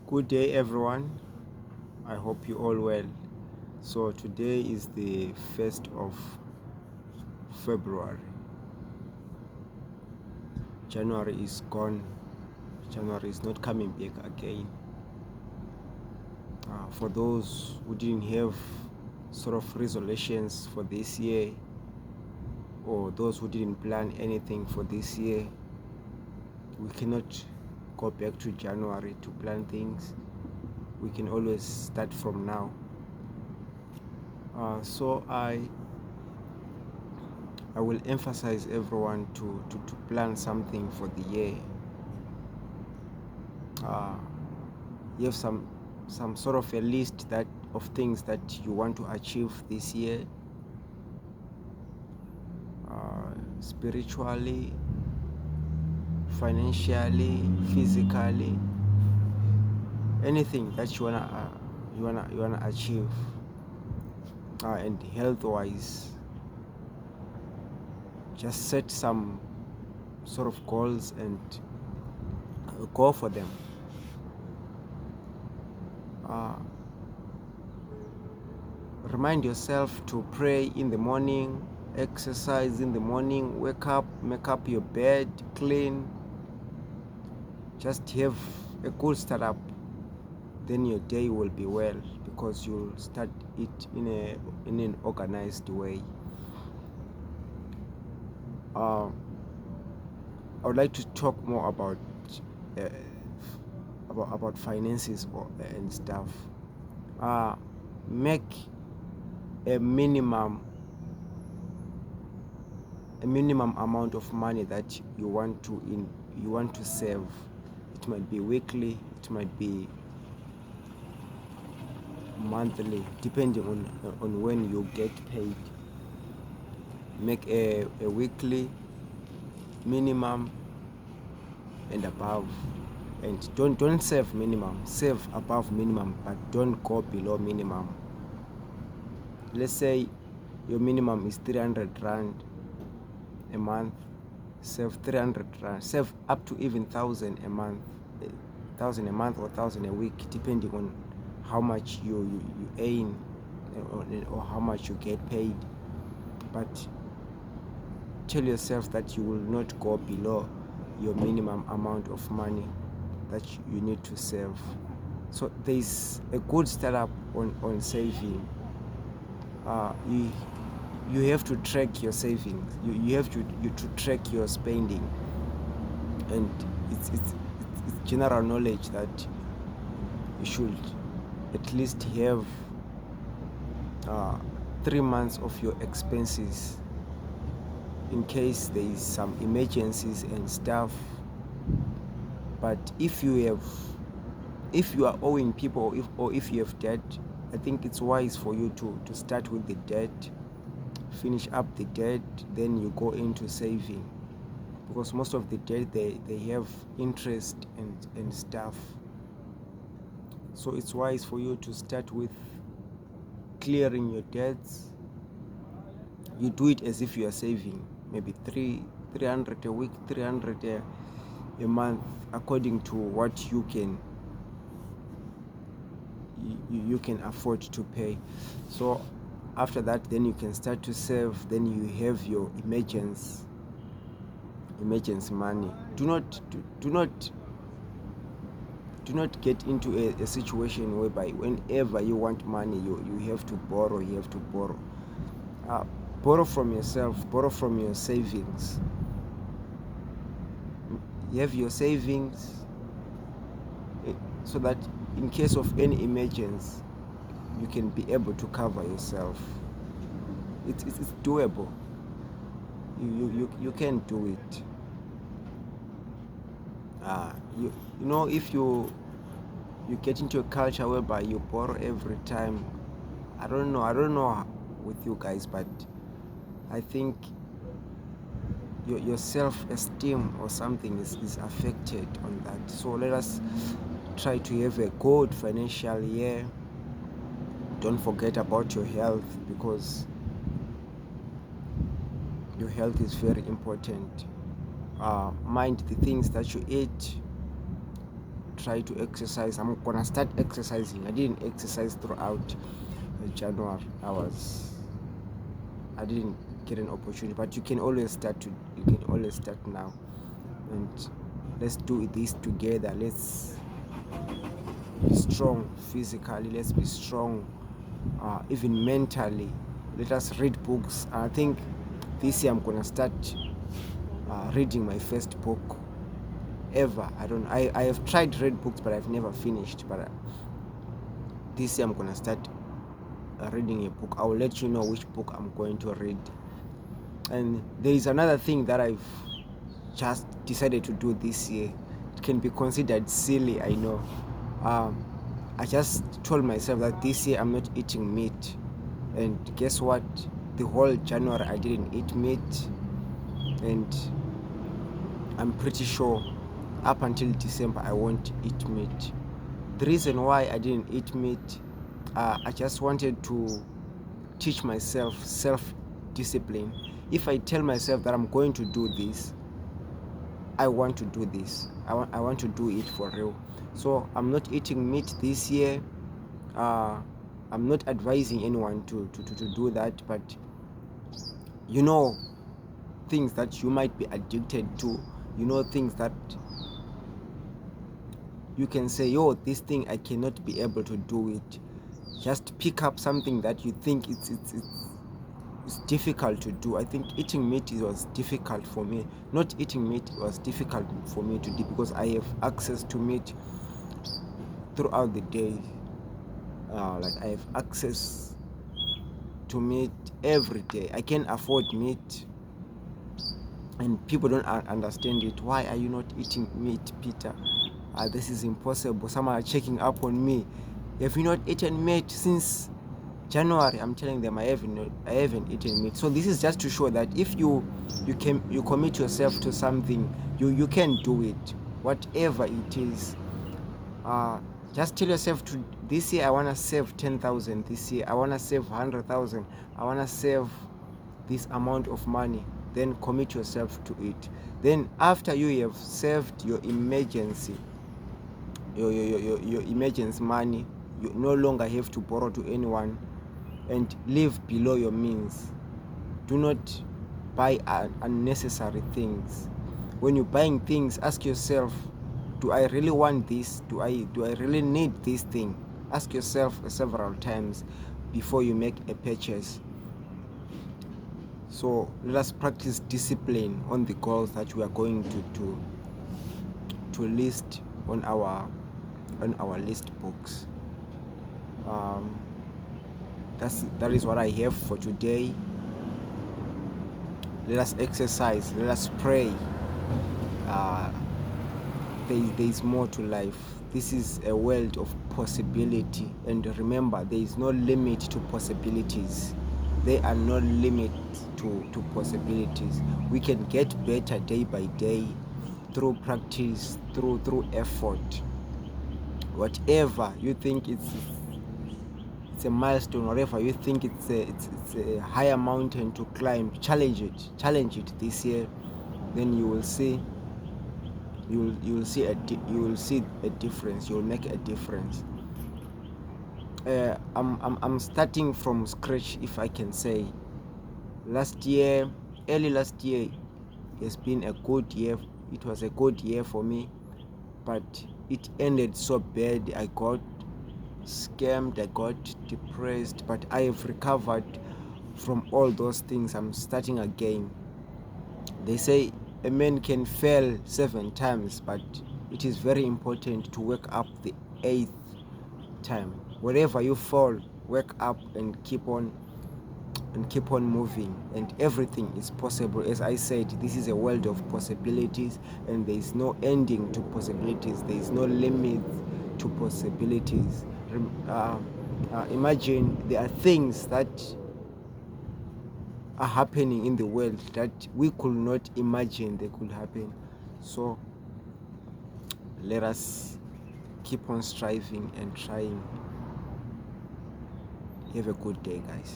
Good day, everyone. I hope you all well. So today is the 1st of February. January is gone. January is not coming back again. For those who didn't have sort of resolutions for this year, or those who didn't plan anything for this year, we cannot go back to January to plan things. We can always start from now. So I will emphasize everyone to plan something for the year. You have some sort of a list of things that you want to achieve this year, spiritually, financially, physically, anything that you wanna achieve, and health wise. Just set some sort of goals and go for them. Remind yourself to pray in the morning, exercise in the morning, wake up, make up your bed, clean. Just have a good startup. Then your day will be well because you'll start it in an organized way. I would like to talk more about finances and stuff. Make a minimum amount of money that you want to save. It might be weekly, it might be monthly, depending on when you get paid. Make a weekly minimum and above, and don't save minimum, save above minimum, but don't go below minimum. Let's say your minimum is 300 rand a month. Save 300 rand, save up to even 1,000 a month, 1,000 a month or 1,000 a week, depending on how much you earn or how much you get paid. But tell yourself that you will not go below your minimum amount of money that you need to save. So there's a good startup on saving. You have to track your savings. You have to track your spending, and it's general knowledge that you should at least have 3 months of your expenses in case there is some emergencies and stuff. But if you are owing people, or if you have debt, I think it's wise for you to start with the debt, finish up the debt, then you go into saving, because most of the debt they have interest and stuff. So it's wise for you to start with clearing your debts. You do it as if you are saving, maybe 300 a week, 300 a month, according to what you can afford to pay. So after that, then you can start to save. Then you have your emergency money. Do not get into a situation whereby whenever you want money, you have to borrow. Borrow from yourself, borrow from your savings. You have your savings, so that in case of any emergency, you can be able to cover yourself. It's doable. You can do it. If you get into a culture whereby you borrow every time, I don't know with you guys, but I think your self-esteem or something is affected on that. So let us try to have a good financial year. Don't forget about your health, because your health is very important. Mind the things that you eat. try to exercise. I'm gonna start exercising. I didn't exercise throughout January. I didn't get an opportunity, but you can always start now, and let's do this together. Let's be strong physically, let's be strong even mentally. Let us read books. I think this year I'm gonna start reading my first book ever. I have tried to read books, but I've never finished. But this year I'm gonna start reading a book. I will let you know which book I'm going to read. And there is another thing that I've just decided to do this year. It can be considered silly, I know. I just told myself that this year I'm not eating meat, and guess what? The whole January I didn't eat meat, and I'm pretty sure up until December I won't eat meat. The reason why I didn't eat meat, I just wanted to teach myself self-discipline. If I tell myself that I'm going to do this, I want to do this. I want to do it for real. So I'm not eating meat this year. I'm not advising anyone to do that, but you know, things that you might be addicted to, you know, things that you can say, yo, this thing I cannot be able to do it. Just pick up something that you think it's difficult to do. I think eating meat was difficult for me. Not eating meat was difficult for me to do because I have access to meat throughout the day. Like I have access to meat every day. I can afford meat, and people don't understand it. Why are you not eating meat, Peter? This is impossible. Some are checking up on me. Have you not eaten meat since January? I'm telling them I haven't eaten meat. So this is just to show that if you commit yourself to something, you can do it, whatever it is. Just tell yourself, to this year I want to save 10,000. This year I want to save 100,000. I want to save this amount of money. Then commit yourself to it. Then after you have saved your emergency, your emergency money, you no longer have to borrow to anyone and live below your means. Do not buy unnecessary things. When you're buying things, ask yourself, do I really want this? Do I really need this thing? Ask yourself several times before you make a purchase. So let us practice discipline on the goals that we are going to list on our list books. That is what I have for today. Let us exercise. Let us pray. There is more to life. This is a world of possibility, and remember, there is no limit to possibilities. There are no limits to possibilities. We can get better day by day through practice, through effort. Whatever you think it's a milestone, whatever you think it's a higher mountain to climb, challenge it this year. Then you will see a difference. You will make a difference. I'm starting from scratch, if I can say. Early last year has been a good year. It was a good year for me, but it ended so bad. I got scammed, I got depressed, but I have recovered from all those things. I'm starting again. They say a man can fail 7 times, but it is very important to wake up the 8th time. Wherever you fall, wake up and keep on moving, and everything is possible. As I said, this is a world of possibilities, and there is no ending to possibilities. There is no limit to possibilities. Imagine there are things that are happening in the world that we could not imagine they could happen. So let us keep on striving and trying. Have a good day, guys.